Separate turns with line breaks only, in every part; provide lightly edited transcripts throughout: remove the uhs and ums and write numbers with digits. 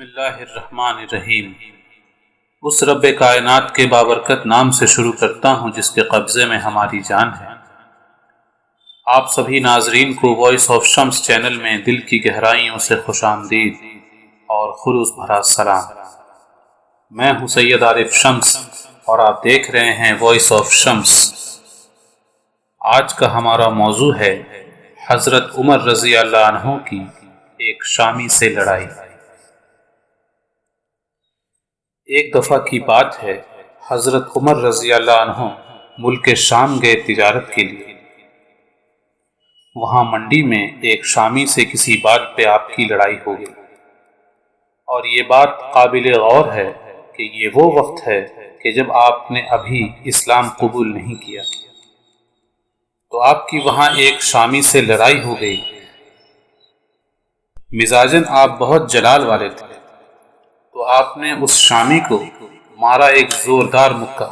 بسم اللہ الرحمن الرحیم۔ اس رب کائنات کے بابرکت نام سے شروع کرتا ہوں جس کے قبضے میں ہماری جان ہے۔ آپ سبھی ناظرین کو وائس آف شمس چینل میں دل کی گہرائیوں سے خوش آمدید اور خلوص بھرا سلام۔ میں ہوں سید عارف شمس اور آپ دیکھ رہے ہیں وائس آف شمس۔ آج کا ہمارا موضوع ہے حضرت عمر رضی اللہ عنہ کی ایک شامی سے لڑائی۔ ایک دفعہ کی بات ہے، حضرت عمر رضی اللہ عنہ ملک شام گئے تجارت کے لیے۔ وہاں منڈی میں ایک شامی سے کسی بات پہ آپ کی لڑائی ہو گئی، اور یہ بات قابل غور ہے کہ یہ وہ وقت ہے کہ جب آپ نے ابھی اسلام قبول نہیں کیا، تو آپ کی وہاں ایک شامی سے لڑائی ہو گئی۔ مزاجاً آپ بہت جلال والے تھے، تو آپ نے اس شامی کو مارا ایک زوردار مکہ۔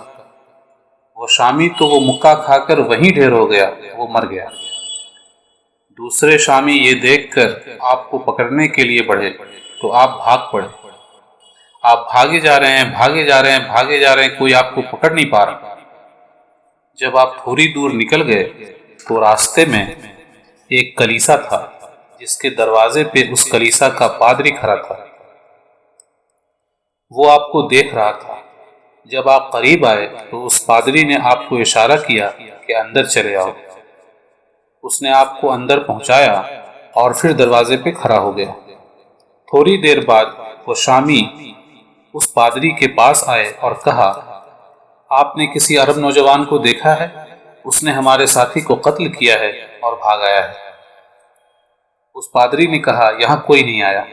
وہ شامی تو وہ مکہ کھا کر وہیں ڈھیر ہو گیا، وہ مر گیا۔ دوسرے شامی یہ دیکھ کر آپ کو پکڑنے کے لیے بڑھے تو آپ بھاگ پڑے۔ آپ بھاگے جا رہے ہیں، بھاگے جا رہے ہیں، بھاگے جا رہے ہیں، کوئی آپ کو پکڑ نہیں پا رہا۔ جب آپ تھوڑی دور نکل گئے تو راستے میں ایک کلیسا تھا، جس کے دروازے پہ اس کلیسا کا پادری کھڑا تھا۔ وہ آپ کو دیکھ رہا تھا۔ جب آپ قریب آئے تو اس پادری نے آپ کو اشارہ کیا کہ اندر چلے آؤ۔ اس نے آپ کو اندر پہنچایا اور پھر دروازے پہ کھڑا ہو گیا۔ تھوڑی دیر بعد وہ شامی اس پادری کے پاس آئے اور کہا، آپ نے کسی عرب نوجوان کو دیکھا ہے؟ اس نے ہمارے ساتھی کو قتل کیا ہے اور بھاگ آیا ہے۔ اس پادری نے کہا، یہاں کوئی نہیں آیا۔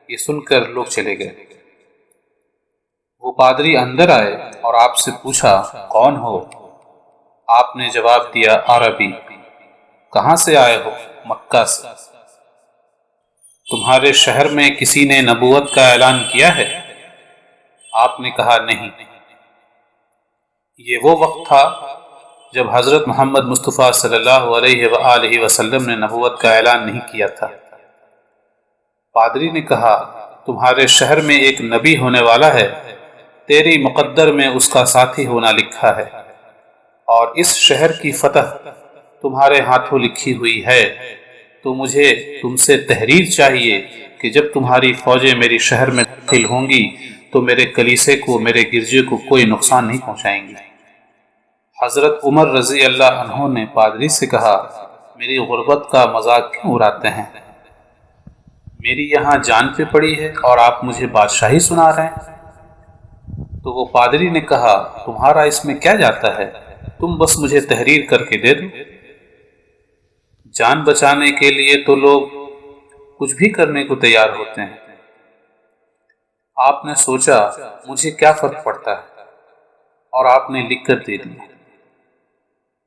یہ سن کر لوگ چلے گئے۔ وہ پادری اندر آئے اور آپ سے پوچھا، کون ہو؟ آپ نے جواب دیا، عربی۔ کہاں سے آئے ہو؟ مکہ سے۔ تمہارے شہر میں کسی نے نبوت کا اعلان کیا ہے؟ آپ نے کہا، نہیں۔ یہ وہ وقت تھا جب حضرت محمد مصطفیٰ صلی اللہ علیہ وآلہ وسلم نے نبوت کا اعلان نہیں کیا تھا۔ پادری نے کہا، تمہارے شہر میں ایک نبی ہونے والا ہے، تیری مقدر میں اس کا ساتھی ہونا لکھا ہے، اور اس شہر کی فتح تمہارے ہاتھوں لکھی ہوئی ہے، تو مجھے تم سے تحریر چاہیے کہ جب تمہاری فوجیں میری شہر میں داخل ہوں گی تو میرے کلیسے کو، میرے گرجے کو کوئی نقصان نہیں پہنچائیں گی۔ حضرت عمر رضی اللہ عنہ نے پادری سے کہا، میری غربت کا مذاق کیوں اڑاتے ہیں؟ میری یہاں جان پہ پڑی ہے اور آپ مجھے بادشاہی سنا رہے ہیں؟ تو وہ پادری نے کہا، تمہارا اس میں کیا جاتا ہے؟ تم بس مجھے تحریر کر کے دے دو۔ جان بچانے کے لیے تو لوگ کچھ بھی کرنے کو تیار ہوتے ہیں۔ آپ نے سوچا مجھے کیا فرق پڑتا ہے، اور آپ نے لکھ کر دے دیا۔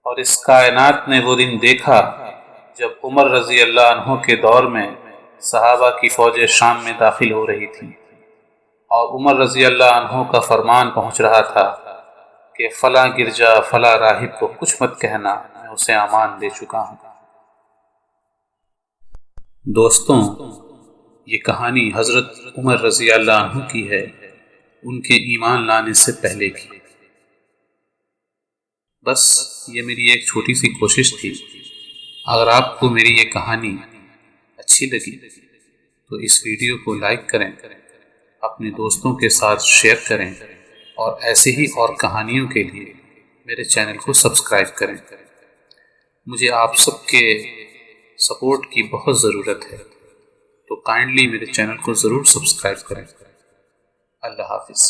اور اس کائنات نے وہ دن دیکھا جب عمر رضی اللہ عنہ کے دور میں صحابہ کی فوجیں شام میں داخل ہو رہی تھیں، اور عمر رضی اللہ عنہ کا فرمان پہنچ رہا تھا کہ فلاں گرجا، فلاں راہب کو کچھ مت کہنا، میں اسے امان دے چکا ہوں۔ دوستوں، یہ کہانی حضرت عمر رضی اللہ عنہ کی ہے، ان کے ایمان لانے سے پہلے کی۔ بس یہ میری ایک چھوٹی سی کوشش تھی۔ اگر آپ کو میری یہ کہانی اچھی لگی تو اس ویڈیو کو لائک کریں، اپنے دوستوں کے ساتھ شیئر کریں، اور ایسے ہی اور کہانیوں کے لیے میرے چینل کو سبسکرائب کریں۔ مجھے آپ سب کے سپورٹ کی بہت ضرورت ہے، تو کائنڈلی میرے چینل کو ضرور سبسکرائب کریں۔ اللہ حافظ۔